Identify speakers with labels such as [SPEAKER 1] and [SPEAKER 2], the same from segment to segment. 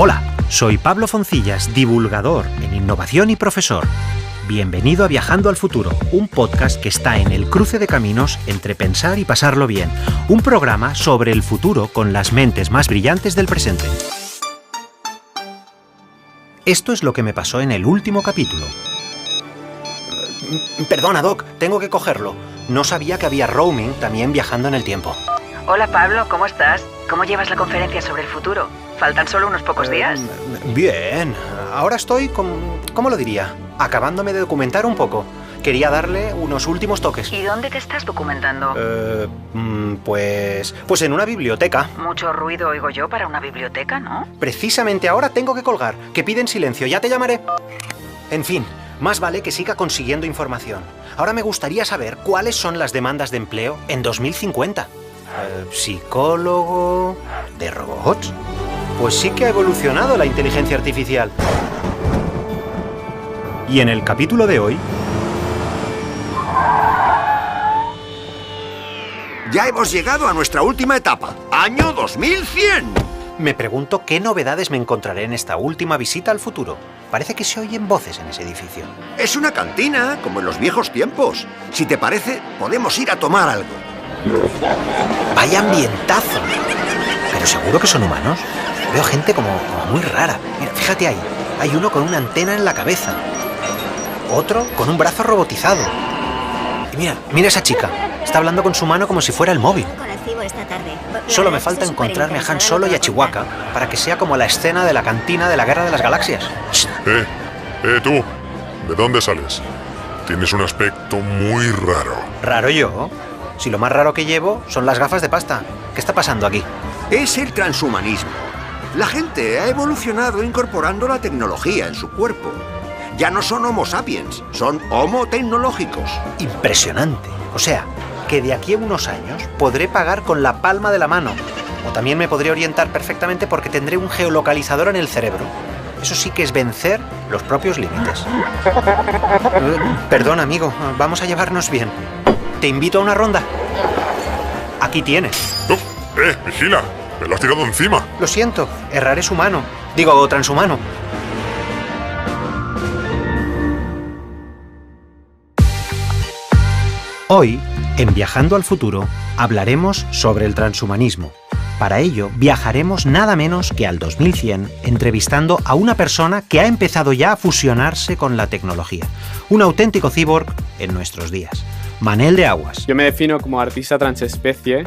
[SPEAKER 1] Hola, soy Pablo Foncillas, divulgador en innovación y profesor. Bienvenido a Viajando al Futuro, un podcast que está en el cruce de caminos entre pensar y pasarlo bien. Un programa sobre el futuro con las mentes más brillantes del presente. Esto es lo que me pasó en el último capítulo. Perdona, Doc, tengo que cogerlo. No sabía que había roaming también viajando en el tiempo.
[SPEAKER 2] Hola, Pablo, ¿cómo estás? ¿Cómo llevas la conferencia sobre el futuro? ¿Faltan solo unos pocos días?
[SPEAKER 1] Bien. Ahora estoy, ¿cómo lo diría? Acabándome de documentar un poco. Quería darle unos últimos toques.
[SPEAKER 2] ¿Y dónde te estás documentando?
[SPEAKER 1] Pues en una biblioteca.
[SPEAKER 2] Mucho ruido oigo yo para una biblioteca, ¿no?
[SPEAKER 1] Precisamente ahora tengo que colgar. Que piden silencio, ya te llamaré. En fin, más vale que siga consiguiendo información. Ahora me gustaría saber cuáles son las demandas de empleo en 2050. Psicólogo... ¿de robots? Pues sí que ha evolucionado la inteligencia artificial. Y en el capítulo de hoy...
[SPEAKER 3] Ya hemos llegado a nuestra última etapa, año 2100.
[SPEAKER 1] Me pregunto qué novedades me encontraré en esta última visita al futuro. Parece que se oyen voces en ese edificio.
[SPEAKER 3] Es una cantina, como en los viejos tiempos. Si te parece, podemos ir a tomar algo.
[SPEAKER 1] ¡Vaya ambientazo! Pero seguro que son humanos. Veo gente como muy rara. Mira, fíjate ahí. Hay uno con una antena en la cabeza. Otro con un brazo robotizado. Y mira esa chica. Está hablando con su mano como si fuera el móvil. Solo me falta encontrarme a Han Solo y a Chewbacca para que sea como la escena de la cantina de la Guerra de las Galaxias.
[SPEAKER 4] Tú. ¿De dónde sales? Tienes un aspecto muy raro.
[SPEAKER 1] ¿Raro yo? Si lo más raro que llevo son las gafas de pasta. ¿Qué está pasando aquí?
[SPEAKER 3] Es el transhumanismo. La gente ha evolucionado incorporando la tecnología en su cuerpo. Ya no son Homo sapiens, son Homo tecnológicos.
[SPEAKER 1] Impresionante. O sea, que de aquí a unos años podré pagar con la palma de la mano. O también me podré orientar perfectamente porque tendré un geolocalizador en el cerebro. Eso sí que es vencer los propios límites. Perdón, amigo, vamos a llevarnos bien. Te invito a una ronda. Aquí tienes.
[SPEAKER 4] Vigila, me lo has tirado encima.
[SPEAKER 1] Lo siento, errar es humano. Digo, transhumano. Hoy, en Viajando al Futuro, hablaremos sobre el transhumanismo. Para ello, viajaremos nada menos que al 2100, entrevistando a una persona que ha empezado ya a fusionarse con la tecnología. Un auténtico cyborg en nuestros días. Manel de Aguas.
[SPEAKER 5] Yo me defino como artista transespecie,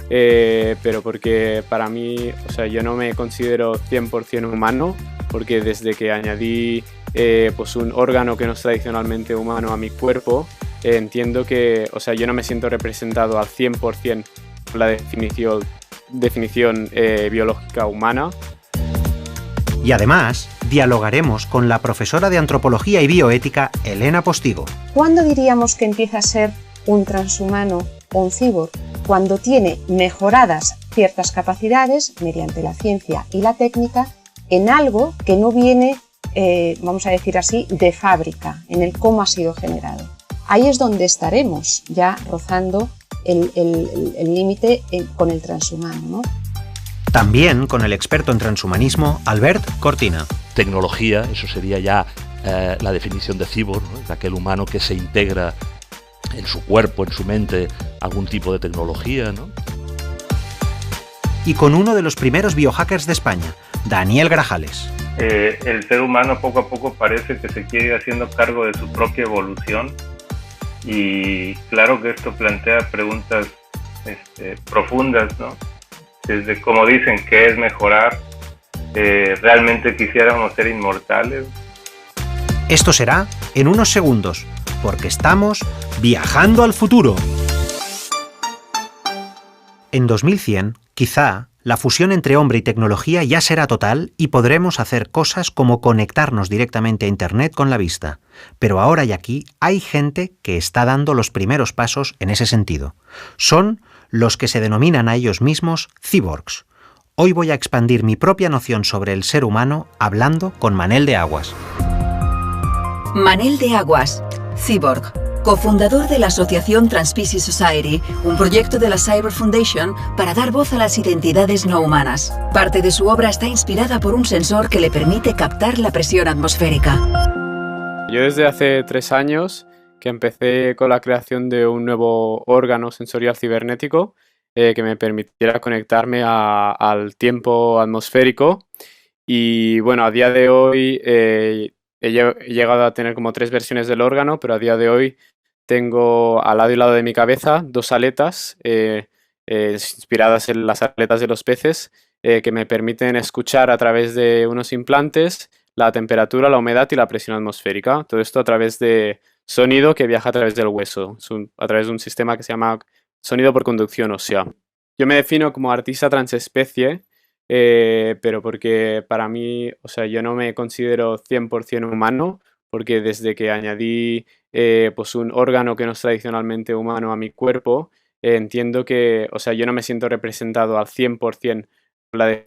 [SPEAKER 5] pero porque para mí, yo no me considero 100% humano, porque desde que añadí un órgano que no es tradicionalmente humano a mi cuerpo, entiendo que, yo no me siento representado al 100% por la definición biológica humana.
[SPEAKER 1] Y además, dialogaremos con la profesora de Antropología y Bioética, Elena Postigo.
[SPEAKER 6] ¿Cuándo diríamos que empieza a ser un transhumano o un cyborg? Cuando tiene mejoradas ciertas capacidades, mediante la ciencia y la técnica, en algo que no viene, vamos a decir así, de fábrica, en el cómo ha sido generado. Ahí es donde estaremos ya rozando el límite con el transhumano, ¿no?
[SPEAKER 1] También con el experto en transhumanismo, Albert Cortina.
[SPEAKER 7] Tecnología, eso sería ya la definición de cyborg, ¿no? De aquel humano que se integra en su cuerpo, en su mente, algún tipo de tecnología, ¿no?
[SPEAKER 1] Y con uno de los primeros biohackers de España, Daniel Grajales.
[SPEAKER 8] El ser humano poco a poco parece que se quiere ir haciendo cargo de su propia evolución y claro que esto plantea preguntas profundas, ¿no? Desde, como dicen, ¿qué es mejorar? ¿Realmente quisiéramos ser inmortales?
[SPEAKER 1] Esto será en unos segundos, porque estamos viajando al futuro. En 2100, quizá, la fusión entre hombre y tecnología ya será total y podremos hacer cosas como conectarnos directamente a Internet con la vista. Pero ahora y aquí hay gente que está dando los primeros pasos en ese sentido. Son los que se denominan a ellos mismos cyborgs. Hoy voy a expandir mi propia noción sobre el ser humano hablando con Manel de Aguas.
[SPEAKER 2] Manel de Aguas, cyborg,
[SPEAKER 9] cofundador de la asociación Transpecies Society, un proyecto de la Cyber Foundation para dar voz a las identidades no humanas. Parte de su obra está inspirada por un sensor que le permite captar la presión atmosférica.
[SPEAKER 5] Yo desde hace 3 años que empecé con la creación de un nuevo órgano sensorial cibernético que me permitiera conectarme al tiempo atmosférico. Y bueno, a día de hoy he llegado a tener como 3 versiones del órgano, pero a día de hoy tengo al lado y lado de mi cabeza 2 aletas inspiradas en las aletas de los peces que me permiten escuchar a través de unos implantes la temperatura, la humedad y la presión atmosférica. Todo esto a través de sonido que viaja a través del hueso, a través de un sistema que se llama sonido por conducción ósea. Yo me defino como artista transespecie, pero porque para mí, o sea, yo no me considero 100% humano, porque desde que añadí pues un órgano que no es tradicionalmente humano a mi cuerpo, entiendo que, o sea, yo no me siento representado al 100% por la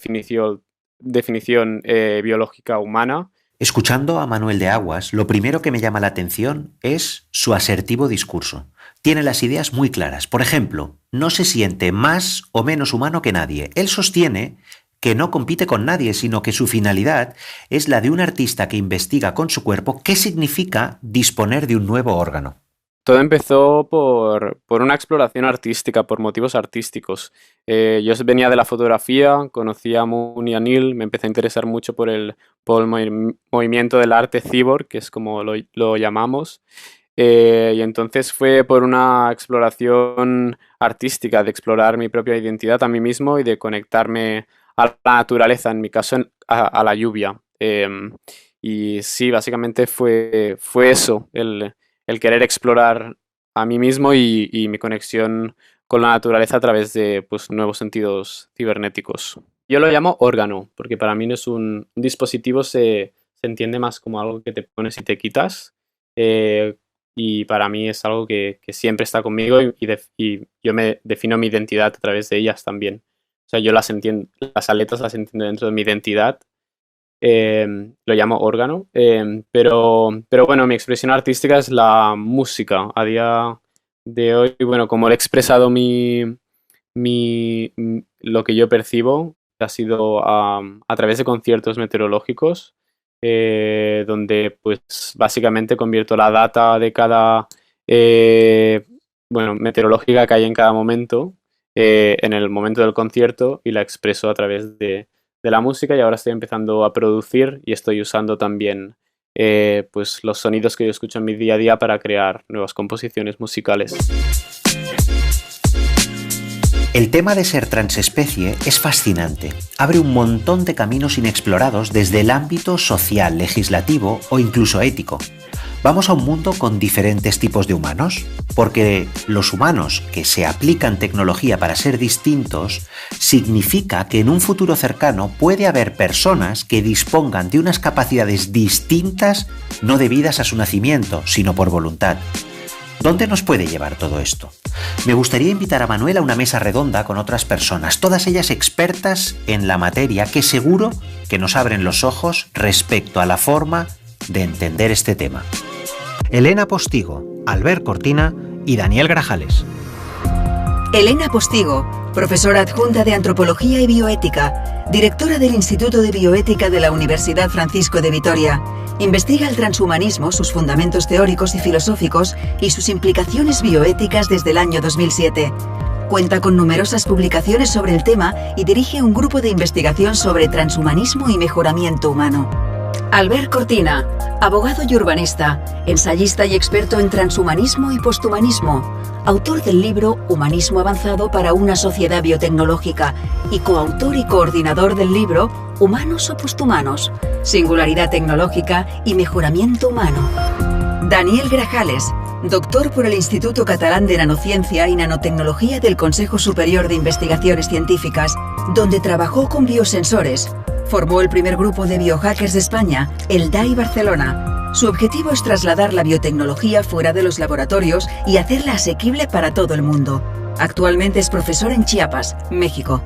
[SPEAKER 5] definición biológica humana.
[SPEAKER 1] Escuchando a Manuel de Aguas, lo primero que me llama la atención es su asertivo discurso. Tiene las ideas muy claras. Por ejemplo, no se siente más o menos humano que nadie. Él sostiene que no compite con nadie, sino que su finalidad es la de un artista que investiga con su cuerpo qué significa disponer de un nuevo órgano.
[SPEAKER 5] Todo empezó por una exploración artística, por motivos artísticos. Yo venía de la fotografía, conocí a Moon y a Neil, me empecé a interesar mucho por el movimiento del arte cyborg, que es como lo llamamos. Y entonces fue por una exploración artística, de explorar mi propia identidad a mí mismo y de conectarme a la naturaleza, en mi caso a la lluvia. Y sí, básicamente fue eso, el querer explorar a mí mismo y mi conexión con la naturaleza a través de pues, nuevos sentidos cibernéticos. Yo lo llamo órgano, porque para mí no es un dispositivo, se entiende más como algo que te pones y te quitas. Y para mí es algo que siempre está conmigo y yo me defino mi identidad a través de ellas también. O sea, yo las entiendo, las aletas las entiendo dentro de mi identidad. Lo llamo órgano, pero bueno, mi expresión artística es la música. A día de hoy, bueno, como he expresado lo que yo percibo, ha sido a través de conciertos meteorológicos, donde pues básicamente convierto la data de cada meteorológica que hay en cada momento en el momento del concierto y la expreso a través de la música, y ahora estoy empezando a producir y estoy usando también pues los sonidos que yo escucho en mi día a día para crear nuevas composiciones musicales.
[SPEAKER 1] El tema de ser transespecie es fascinante. Abre un montón de caminos inexplorados desde el ámbito social, legislativo o incluso ético. ¿Vamos a un mundo con diferentes tipos de humanos? Porque los humanos que se aplican tecnología para ser distintos significa que en un futuro cercano puede haber personas que dispongan de unas capacidades distintas, no debidas a su nacimiento, sino por voluntad. ¿Dónde nos puede llevar todo esto? Me gustaría invitar a Manuel a una mesa redonda con otras personas, todas ellas expertas en la materia, que seguro que nos abren los ojos respecto a la forma de entender este tema. Elena Postigo, Albert Cortina y Daniel Grajales.
[SPEAKER 9] Elena Postigo, profesora adjunta de Antropología y Bioética, directora del Instituto de Bioética de la Universidad Francisco de Vitoria. Investiga el transhumanismo, sus fundamentos teóricos y filosóficos y sus implicaciones bioéticas desde el año 2007. Cuenta con numerosas publicaciones sobre el tema y dirige un grupo de investigación sobre transhumanismo y mejoramiento humano. Albert Cortina, abogado y urbanista, ensayista y experto en transhumanismo y posthumanismo, autor del libro Humanismo Avanzado para una Sociedad Biotecnológica y coautor y coordinador del libro Humanos o Posthumanos, Singularidad Tecnológica y Mejoramiento Humano. Daniel Grajales, doctor por el Instituto Catalán de Nanociencia y Nanotecnología del Consejo Superior de Investigaciones Científicas, donde trabajó con biosensores. Formó el primer grupo de biohackers de España, el DAI Barcelona. Su objetivo es trasladar la biotecnología fuera de los laboratorios y hacerla asequible para todo el mundo. Actualmente es profesor en Chiapas, México.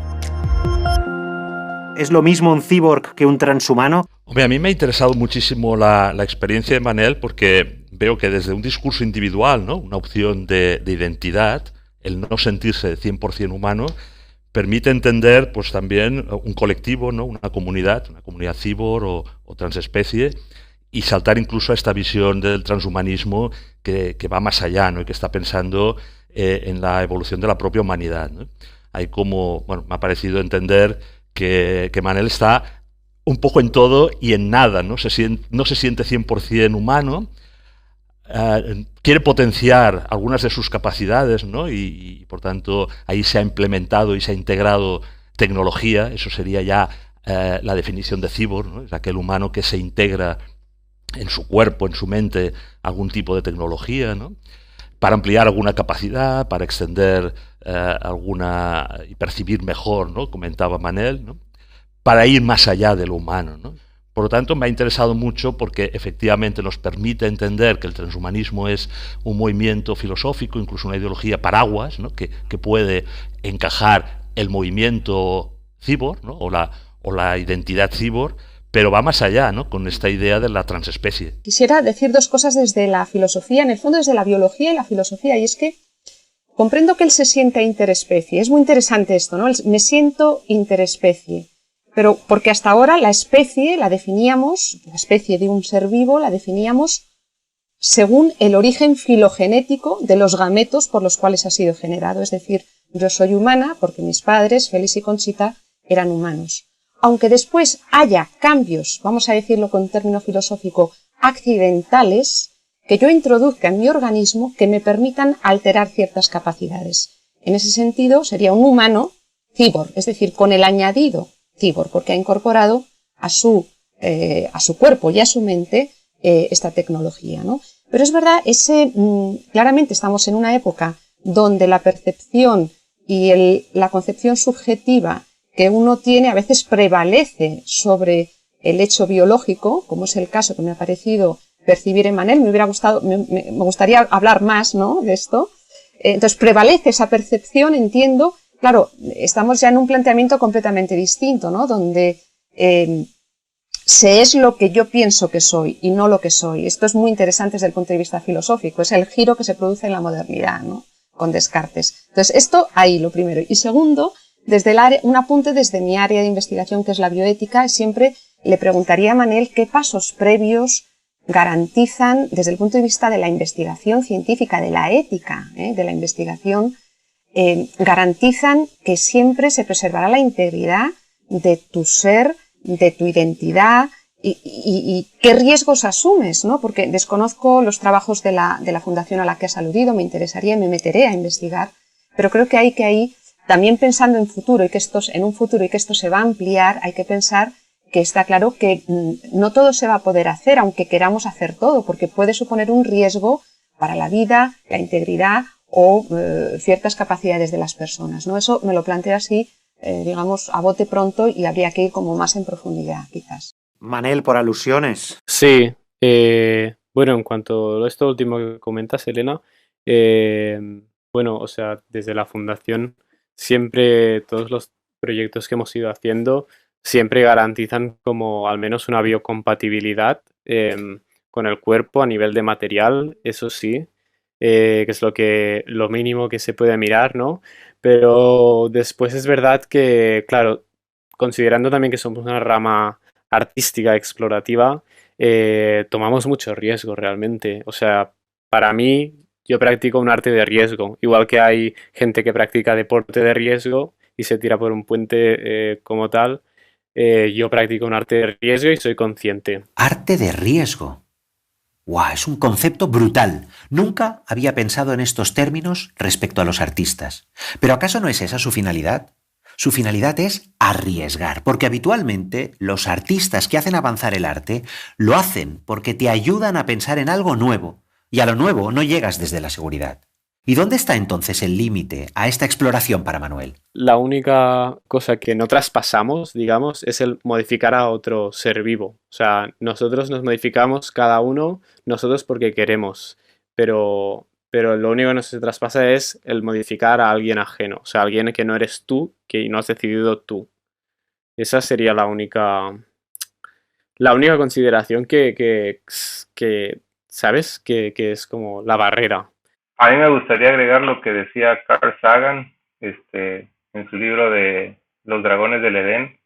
[SPEAKER 1] ¿Es lo mismo un cyborg que un transhumano?
[SPEAKER 7] Hombre, a mí me ha interesado muchísimo la experiencia de Manel porque veo que desde un discurso individual, ¿no? Una opción de identidad, el no sentirse 100% humano, permite entender pues también un colectivo, ¿no? Una comunidad cibor o transespecie, y saltar incluso a esta visión del transhumanismo que va más allá, ¿no? Y que está pensando en la evolución de la propia humanidad, ¿no? Hay como, bueno, me ha parecido entender que Manel está un poco en todo y en nada, ¿no? No se siente 100% humano, quiere potenciar algunas de sus capacidades, ¿no? Y por tanto ahí se ha implementado y se ha integrado tecnología. Eso sería ya la definición de cibor, ¿no? Es aquel humano que se integra en su cuerpo, en su mente, algún tipo de tecnología, ¿no? Para ampliar alguna capacidad, para extender alguna y percibir mejor, ¿no? Comentaba Manel, ¿no? Para ir más allá de lo humano, ¿no? Por lo tanto, me ha interesado mucho porque efectivamente nos permite entender que el transhumanismo es un movimiento filosófico, incluso una ideología paraguas, ¿no? que puede encajar el movimiento cibor, ¿no? o la identidad cibor, pero va más allá, ¿no? Con esta idea de la transespecie.
[SPEAKER 6] Quisiera decir dos cosas desde la filosofía, en el fondo desde la biología y la filosofía, y es que comprendo que él se siente interespecie. Es muy interesante esto, ¿no? Me siento interespecie. Pero porque hasta ahora la especie la definíamos, la especie de un ser vivo la definíamos según el origen filogenético de los gametos por los cuales ha sido generado. Es decir, yo soy humana porque mis padres, Félix y Conchita, eran humanos. Aunque después haya cambios, vamos a decirlo con término filosófico, accidentales, que yo introduzca en mi organismo que me permitan alterar ciertas capacidades. En ese sentido sería un humano cibor, es decir, con el añadido cibor, porque ha incorporado a su cuerpo y a su mente esta tecnología, ¿no? Pero es verdad, claramente estamos en una época donde la percepción y la concepción subjetiva que uno tiene a veces prevalece sobre el hecho biológico, como es el caso que me ha parecido percibir en Manel. Me gustaría hablar más, ¿no? De esto. Entonces prevalece esa percepción, entiendo. Claro, estamos ya en un planteamiento completamente distinto, ¿no? Donde se es lo que yo pienso que soy y no lo que soy. Esto es muy interesante desde el punto de vista filosófico. Es el giro que se produce en la modernidad, ¿no? Con Descartes. Entonces, esto ahí, lo primero. Y segundo, un apunte desde mi área de investigación, que es la bioética, siempre le preguntaría a Manel qué pasos previos garantizan, desde el punto de vista de la investigación científica, de la ética, de la investigación, garantizan que siempre se preservará la integridad de tu ser, de tu identidad y qué riesgos asumes, ¿no? Porque desconozco los trabajos de la fundación a la que has aludido, me interesaría y me meteré a investigar, pero creo que ahí también pensando en futuro en un futuro y que esto se va a ampliar, hay que pensar que está claro que no todo se va a poder hacer, aunque queramos hacer todo, porque puede suponer un riesgo para la vida, la integridad o ciertas capacidades de las personas, ¿no? Eso me lo planteo así, digamos, a bote pronto, y habría que ir como más en profundidad, quizás.
[SPEAKER 1] Manel, por alusiones.
[SPEAKER 5] Sí. Bueno, en cuanto a esto último que comentas, Elena, bueno, o sea, desde la fundación siempre todos los proyectos que hemos ido haciendo siempre garantizan como al menos una biocompatibilidad con el cuerpo a nivel de material, eso sí, que es lo mínimo que se puede mirar, ¿no? Pero después es verdad que, claro, considerando también que somos una rama artística, explorativa, tomamos mucho riesgo realmente. O sea, para mí, yo practico un arte de riesgo, igual que hay gente que practica deporte de riesgo y se tira por un puente como tal. Yo practico un arte de riesgo y soy consciente.
[SPEAKER 1] Arte de riesgo. ¡Guau! Es un concepto brutal. Nunca había pensado en estos términos respecto a los artistas. ¿Pero acaso no es esa su finalidad? Su finalidad es arriesgar, porque habitualmente los artistas que hacen avanzar el arte lo hacen porque te ayudan a pensar en algo nuevo, y a lo nuevo no llegas desde la seguridad. ¿Y dónde está entonces el límite a esta exploración para Manuel?
[SPEAKER 5] La única cosa que no traspasamos, digamos, es el modificar a otro ser vivo. O sea, nosotros nos modificamos cada uno, nosotros porque queremos, pero lo único que no se traspasa es el modificar a alguien ajeno, o sea, alguien que no eres tú, que no has decidido tú. Esa sería la única consideración que ¿sabes? Que es como la barrera.
[SPEAKER 8] A mí me gustaría agregar lo que decía Carl Sagan en su libro de Los dragones del Edén.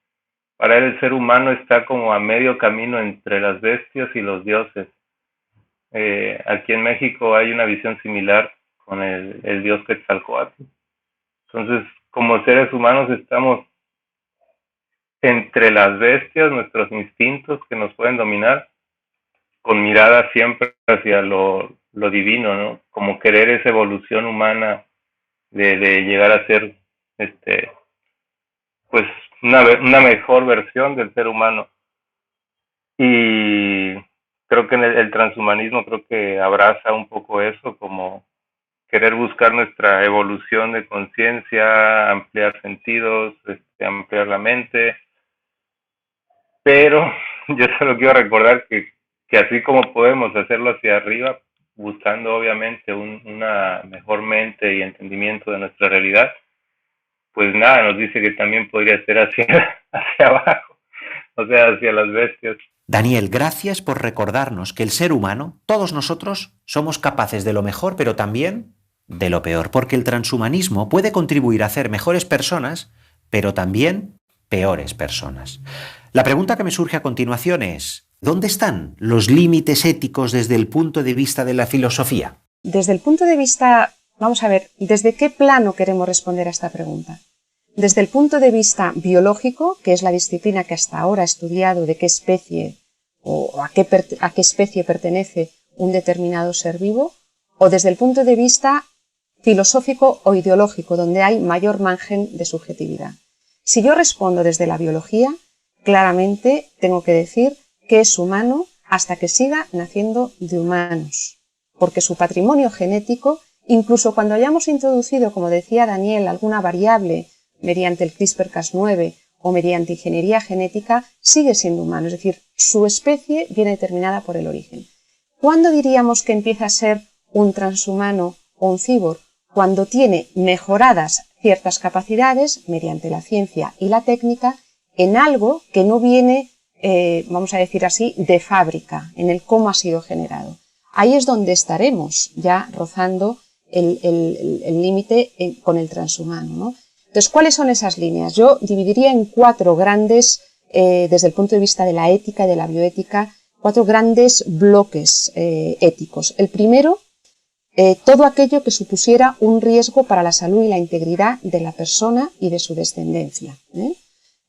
[SPEAKER 8] Para él el ser humano está como a medio camino entre las bestias y los dioses. Aquí en México hay una visión similar con el dios Quetzalcóatl. Entonces, como seres humanos estamos entre las bestias, nuestros instintos que nos pueden dominar, con mirada siempre hacia lo divino, ¿no? Como querer esa evolución humana de llegar a ser pues una mejor versión del ser humano. Y creo que en el transhumanismo creo que abraza un poco eso, como querer buscar nuestra evolución de conciencia, ampliar sentidos, ampliar la mente. Pero yo solo quiero recordar que así como podemos hacerlo hacia arriba, buscando obviamente una mejor mente y entendimiento de nuestra realidad, pues nada, nos dice que también podría ser hacia abajo, o sea, hacia las bestias.
[SPEAKER 1] Daniel, gracias por recordarnos que el ser humano, todos nosotros, somos capaces de lo mejor, pero también de lo peor, porque el transhumanismo puede contribuir a hacer mejores personas, pero también peores personas. La pregunta que me surge a continuación es, ¿dónde están los límites éticos desde el punto de vista de la filosofía?
[SPEAKER 6] Desde el punto de vista, vamos a ver, ¿desde qué plano queremos responder a esta pregunta? Desde el punto de vista biológico, que es la disciplina que hasta ahora ha estudiado de qué especie o a qué especie pertenece un determinado ser vivo, o desde el punto de vista filosófico o ideológico, donde hay mayor margen de subjetividad. Si yo respondo desde la biología, claramente tengo que decir que es humano hasta que siga naciendo de humanos, porque su patrimonio genético, incluso cuando hayamos introducido, como decía Daniel, alguna variable mediante el CRISPR-Cas9 o mediante ingeniería genética, sigue siendo humano, es decir, su especie viene determinada por el origen. ¿Cuándo diríamos que empieza a ser un transhumano o un cyborg? Cuando tiene mejoradas ciertas capacidades mediante la ciencia y la técnica en algo que no viene, vamos a decir así, de fábrica, en el cómo ha sido generado. Ahí es donde estaremos ya rozando el límite con el transhumano, ¿no? Entonces, ¿cuáles son esas líneas? Yo dividiría en 4 grandes, desde el punto de vista de la ética y de la bioética, 4 grandes bloques éticos. El primero, todo aquello que supusiera un riesgo para la salud y la integridad de la persona y de su descendencia.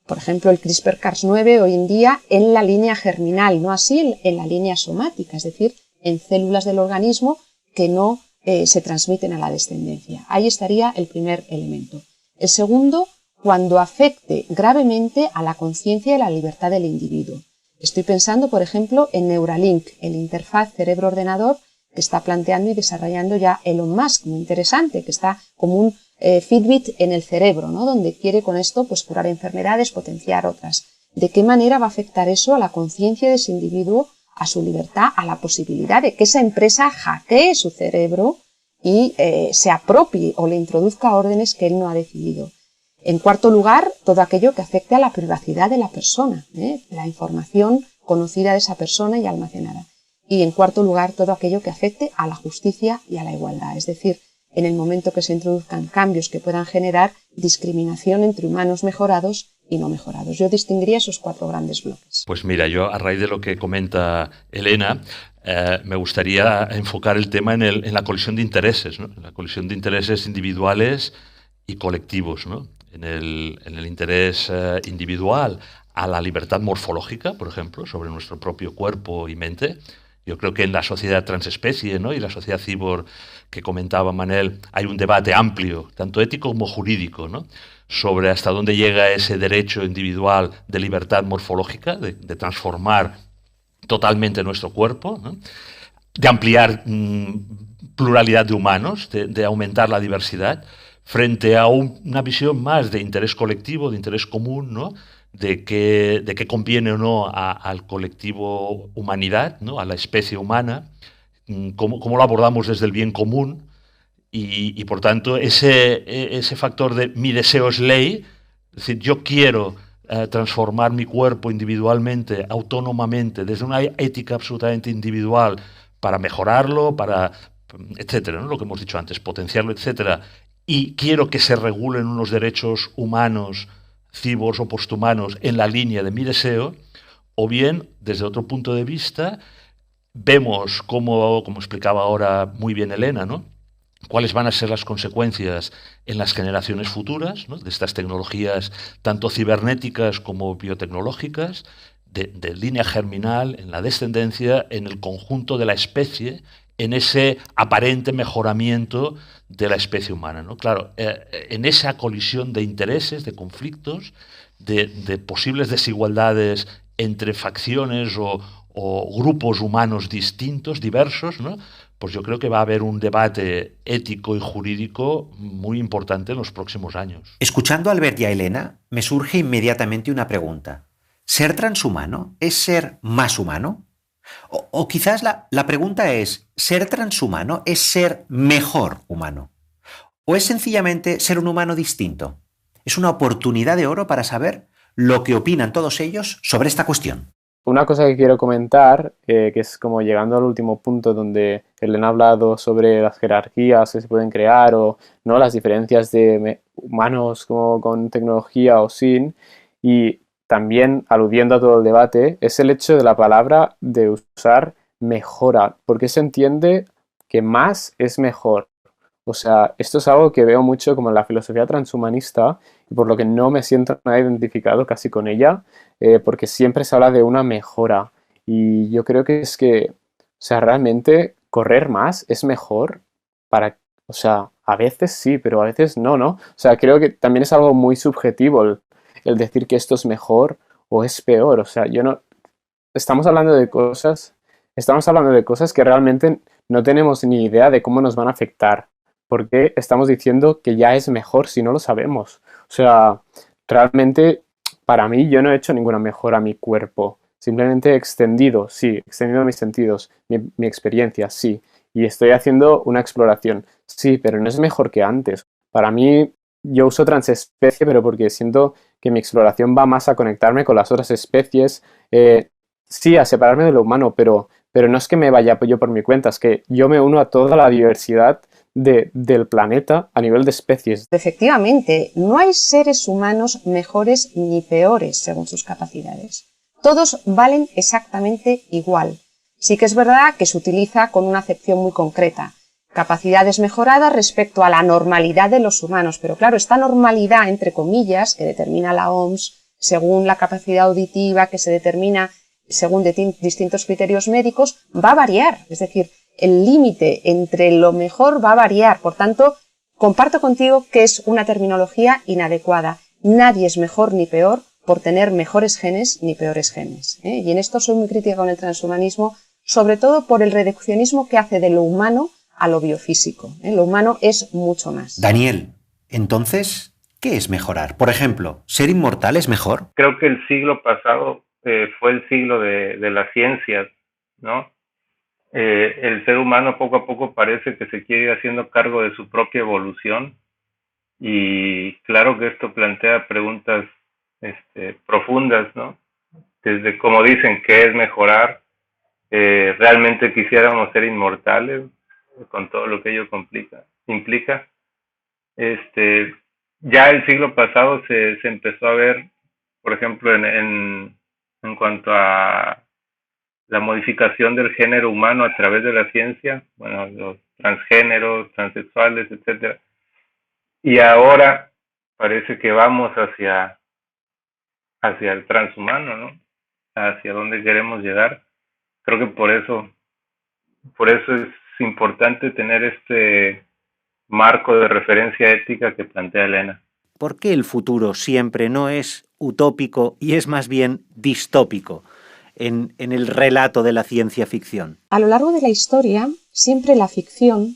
[SPEAKER 6] Por ejemplo, el CRISPR-Cas9 hoy en día en la línea germinal, no así en la línea somática, es decir, en células del organismo que no se transmiten a la descendencia. Ahí estaría el primer elemento. El segundo, cuando afecte gravemente a la conciencia y la libertad del individuo. Estoy pensando, por ejemplo, en Neuralink, el interfaz cerebro-ordenador que está planteando y desarrollando ya Elon Musk, muy interesante, que está como un Fitbit en el cerebro, ¿no? Donde quiere con esto pues curar enfermedades, potenciar otras. ¿De qué manera va a afectar eso a la conciencia de ese individuo, a su libertad, a la posibilidad de que esa empresa hackee su cerebro y se apropie o le introduzca órdenes que él no ha decidido? En cuarto lugar, todo aquello que afecte a la privacidad de la persona, la información conocida de esa persona y almacenada. Y en cuarto lugar, todo aquello que afecte a la justicia y a la igualdad, es decir, en el momento que se introduzcan cambios que puedan generar discriminación entre humanos mejorados y no mejorados. Yo distinguiría esos 4 grandes bloques.
[SPEAKER 7] Pues mira, yo a raíz de lo que comenta Elena, me gustaría enfocar el tema en la colisión de intereses, ¿no? La colisión de intereses individuales y colectivos, ¿no? En el interés individual a la libertad morfológica, por ejemplo, sobre nuestro propio cuerpo y mente. Yo creo que en la sociedad transespecie, ¿no? Y la sociedad cyborg que comentaba Manel, hay un debate amplio, tanto ético como jurídico, ¿no? Sobre hasta dónde llega ese derecho individual de libertad morfológica, de transformar totalmente nuestro cuerpo, ¿no? De ampliar pluralidad de humanos, de aumentar la diversidad, frente a una visión más de interés colectivo, de interés común, ¿no? De qué conviene o no al colectivo humanidad, ¿no? A la especie humana, cómo lo abordamos desde el bien común y por tanto ese factor de mi deseo es ley, es decir, yo quiero transformar mi cuerpo individualmente, autónomamente, desde una ética absolutamente individual para mejorarlo, para etcétera, ¿no? Lo que hemos dicho antes, potenciarlo, etcétera, y quiero que se regulen unos derechos humanos, cíborgs o posthumanos en la línea de mi deseo, o bien, desde otro punto de vista, vemos como explicaba ahora muy bien Elena, ¿no?, cuáles van a ser las consecuencias en las generaciones futuras, ¿no?, de estas tecnologías tanto cibernéticas como biotecnológicas, de línea germinal, en la descendencia, en el conjunto de la especie, en ese aparente mejoramiento de la especie humana, ¿no? Claro, en esa colisión de intereses, de conflictos, de posibles desigualdades entre facciones o grupos humanos distintos, diversos, ¿no?, pues yo creo que va a haber un debate ético y jurídico muy importante en los próximos años.
[SPEAKER 1] Escuchando a Albert y a Elena, me surge inmediatamente una pregunta. ¿Ser transhumano es ser más humano? O quizás la pregunta es, ¿ser transhumano es ser mejor humano? ¿O es sencillamente ser un humano distinto? Es una oportunidad de oro para saber lo que opinan todos ellos sobre esta cuestión.
[SPEAKER 5] Una cosa que quiero comentar, que es como llegando al último punto donde Elena ha hablado sobre las jerarquías que se pueden crear o no las diferencias de humanos como con tecnología o sin, y también aludiendo a todo el debate, es el hecho de la palabra de usar mejora, porque se entiende que más es mejor. O sea, esto es algo que veo mucho como en la filosofía transhumanista y por lo que no me siento nada identificado casi con ella, porque siempre se habla de una mejora y yo creo que es que, o sea, realmente correr más es mejor o sea, a veces sí, pero a veces no, ¿no? O sea, creo que también es algo muy subjetivo el decir que esto es mejor o es peor. O sea, estamos hablando de cosas que realmente no tenemos ni idea de cómo nos van a afectar. ¿Por qué estamos diciendo que ya es mejor si no lo sabemos? O sea, realmente para mí yo no he hecho ninguna mejora a mi cuerpo. Simplemente he extendido mis sentidos, mi experiencia, sí. Y estoy haciendo una exploración, sí, pero no es mejor que antes. Para mí, yo uso transespecie, pero porque siento que mi exploración va más a conectarme con las otras especies, sí, a separarme de lo humano, pero no es que me vaya yo por mi cuenta, es que yo me uno a toda la diversidad del planeta a nivel de especies.
[SPEAKER 6] Efectivamente, no hay seres humanos mejores ni peores según sus capacidades. Todos valen exactamente igual. Sí que es verdad que se utiliza con una acepción muy concreta. Capacidades mejoradas respecto a la normalidad de los humanos. Pero claro, esta normalidad, entre comillas, que determina la OMS, según la capacidad auditiva, que se determina según distintos criterios médicos, va a variar. Es decir, el límite entre lo mejor va a variar. Por tanto, comparto contigo que es una terminología inadecuada. Nadie es mejor ni peor por tener mejores genes ni peores genes. Y en esto soy muy crítica con el transhumanismo, sobre todo por el reduccionismo que hace de lo humano a lo biofísico. Lo humano es mucho más.
[SPEAKER 1] Daniel, entonces, ¿qué es mejorar? Por ejemplo, ¿ser inmortal es mejor?
[SPEAKER 8] Creo que el siglo pasado fue el siglo de la ciencia, ¿no? El ser humano poco a poco parece que se quiere ir haciendo cargo de su propia evolución y claro que esto plantea preguntas profundas, ¿no? Desde, como dicen, ¿qué es mejorar? ¿Realmente quisiéramos ser inmortales con todo lo que ello implica? Ya el siglo pasado se empezó a ver, por ejemplo, en cuanto a la modificación del género humano a través de la ciencia, bueno, los transgéneros, transexuales, etcétera. Y ahora parece que vamos hacia el transhumano, ¿no? Hacia dónde queremos llegar. Creo que por eso es importante tener este marco de referencia ética que plantea Elena.
[SPEAKER 1] ¿Por qué el futuro siempre no es utópico y es más bien distópico en el relato de la ciencia ficción?
[SPEAKER 6] A lo largo de la historia, siempre la ficción,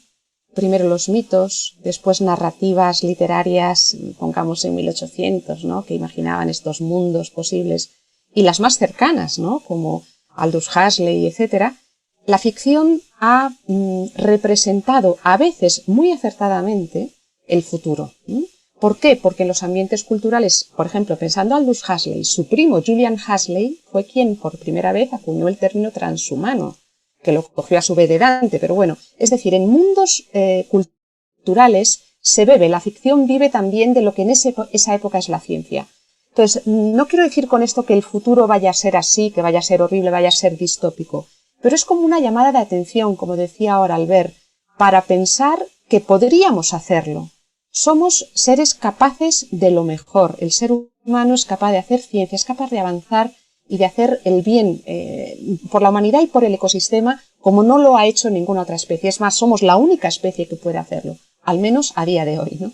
[SPEAKER 6] primero los mitos, después narrativas literarias, pongamos en 1800, ¿no?, que imaginaban estos mundos posibles, y las más cercanas, ¿no?, como Aldous Huxley, etc., la ficción ha representado, a veces muy acertadamente, el futuro. ¿Por qué? Porque en los ambientes culturales, por ejemplo, pensando en Aldous Huxley, su primo Julian Huxley fue quien por primera vez acuñó el término transhumano, que lo cogió a su vez de Dante, pero bueno, es decir, en mundos culturales se bebe, la ficción vive también de lo que en esa época es la ciencia. Entonces, no quiero decir con esto que el futuro vaya a ser así, que vaya a ser horrible, vaya a ser distópico, pero es como una llamada de atención, como decía ahora Albert, para pensar que podríamos hacerlo. Somos seres capaces de lo mejor. El ser humano es capaz de hacer ciencia, es capaz de avanzar y de hacer el bien por la humanidad y por el ecosistema como no lo ha hecho ninguna otra especie. Es más, somos la única especie que puede hacerlo, al menos a día de hoy, ¿no?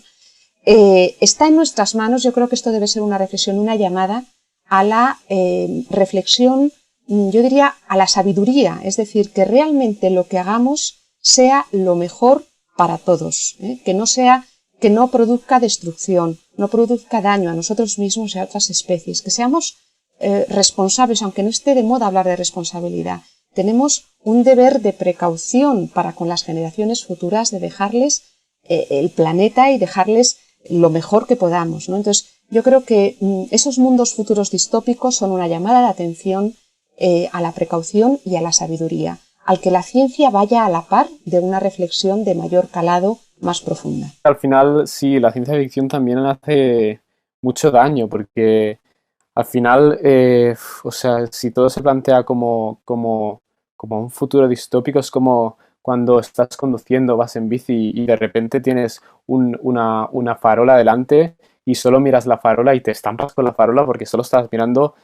[SPEAKER 6] Está en nuestras manos, yo creo que esto debe ser una reflexión, una llamada a la reflexión, yo diría a la sabiduría, es decir, que realmente lo que hagamos sea lo mejor para todos, que no produzca destrucción, no produzca daño a nosotros mismos y a otras especies, que seamos responsables, aunque no esté de moda hablar de responsabilidad. Tenemos un deber de precaución para con las generaciones futuras de dejarles el planeta y dejarles lo mejor que podamos, ¿no? Entonces, yo creo que esos mundos futuros distópicos son una llamada de atención a la precaución y a la sabiduría, al que la ciencia vaya a la par de una reflexión de mayor calado, más profunda.
[SPEAKER 5] Al final, sí, la ciencia ficción también hace mucho daño, porque al final, o sea, si todo se plantea como un futuro distópico, es como cuando estás conduciendo, vas en bici y de repente tienes una farola delante y solo miras la farola y te estampas con la farola porque solo estás mirando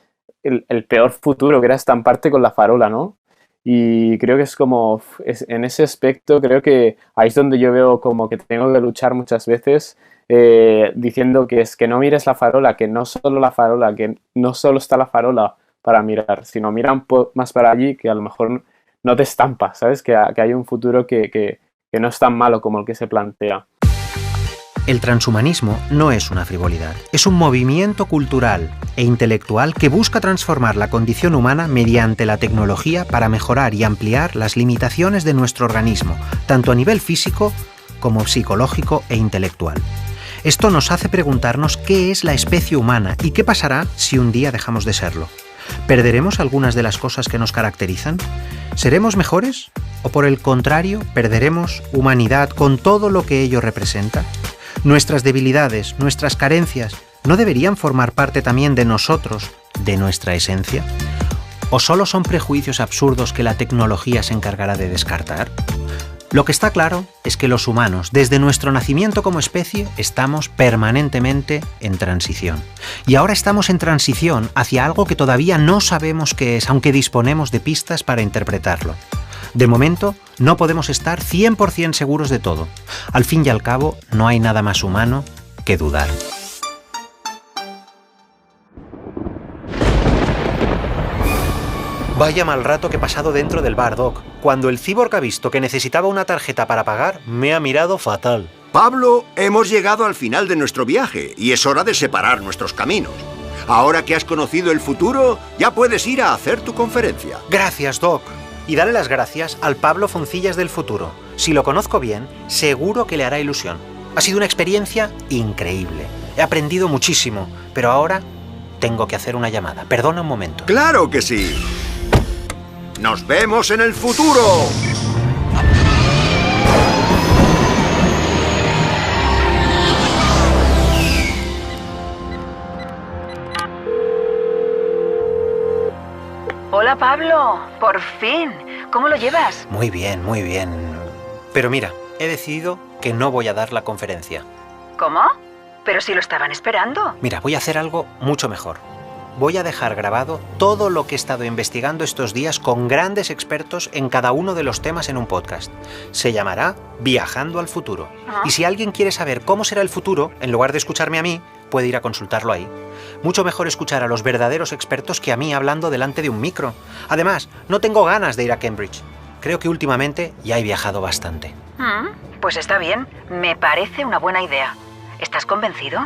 [SPEAKER 5] el peor futuro, que era estamparte con la farola, ¿no? Y creo que es como, en ese aspecto, creo que ahí es donde yo veo como que tengo que luchar muchas veces diciendo que es que no mires la farola, que no solo la farola, que no solo está la farola para mirar, sino mira un poco más para allí, que a lo mejor no te estampas, ¿sabes? Que hay un futuro que no es tan malo como el que se plantea.
[SPEAKER 1] El transhumanismo no es una frivolidad, es un movimiento cultural e intelectual que busca transformar la condición humana mediante la tecnología para mejorar y ampliar las limitaciones de nuestro organismo, tanto a nivel físico como psicológico e intelectual. Esto nos hace preguntarnos qué es la especie humana y qué pasará si un día dejamos de serlo. ¿Perderemos algunas de las cosas que nos caracterizan? ¿Seremos mejores? ¿O por el contrario, perderemos humanidad con todo lo que ello representa? ¿Nuestras debilidades, nuestras carencias, no deberían formar parte también de nosotros, de nuestra esencia? ¿O solo son prejuicios absurdos que la tecnología se encargará de descartar? Lo que está claro es que los humanos, desde nuestro nacimiento como especie, estamos permanentemente en transición. Y ahora estamos en transición hacia algo que todavía no sabemos qué es, aunque disponemos de pistas para interpretarlo. De momento, no podemos estar 100% seguros de todo. Al fin y al cabo, no hay nada más humano que dudar. Vaya mal rato que he pasado dentro del bar, Doc. Cuando el cyborg ha visto que necesitaba una tarjeta para pagar, me ha mirado fatal.
[SPEAKER 3] Pablo, hemos llegado al final de nuestro viaje y es hora de separar nuestros caminos. Ahora que has conocido el futuro, ya puedes ir a hacer tu conferencia.
[SPEAKER 1] Gracias, Doc. Y dale las gracias al Pablo Foncillas del futuro. Si lo conozco bien, seguro que le hará ilusión. Ha sido una experiencia increíble. He aprendido muchísimo, pero ahora tengo que hacer una llamada. Perdona un momento.
[SPEAKER 3] ¡Claro que sí! ¡Nos vemos en el futuro!
[SPEAKER 2] Hola Pablo, por fin. ¿Cómo lo llevas?
[SPEAKER 1] Muy bien, muy bien. Pero mira, he decidido que no voy a dar la conferencia.
[SPEAKER 2] ¿Cómo? Pero si lo estaban esperando.
[SPEAKER 1] Mira, voy a hacer algo mucho mejor. Voy a dejar grabado todo lo que he estado investigando estos días con grandes expertos en cada uno de los temas en un podcast. Se llamará Viajando al Futuro. Y si alguien quiere saber cómo será el futuro, en lugar de escucharme a mí, puede ir a consultarlo ahí. Mucho mejor escuchar a los verdaderos expertos que a mí hablando delante de un micro. Además, no tengo ganas de ir a Cambridge. Creo que últimamente ya he viajado bastante.
[SPEAKER 2] Pues está bien. Me parece una buena idea. ¿Estás convencido?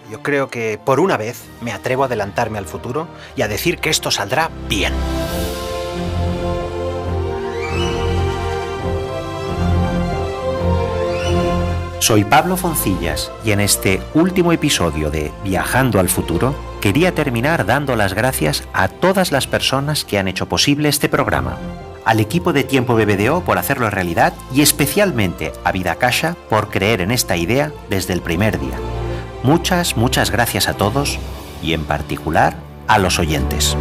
[SPEAKER 1] Yo creo que, por una vez, me atrevo a adelantarme al futuro y a decir que esto saldrá bien. Soy Pablo Foncillas y en este último episodio de Viajando al Futuro quería terminar dando las gracias a todas las personas que han hecho posible este programa. al equipo de Tiempo BBDO por hacerlo realidad y especialmente a Vidacaixa por creer en esta idea desde el primer día. Muchas gracias a todos y en particular a los oyentes.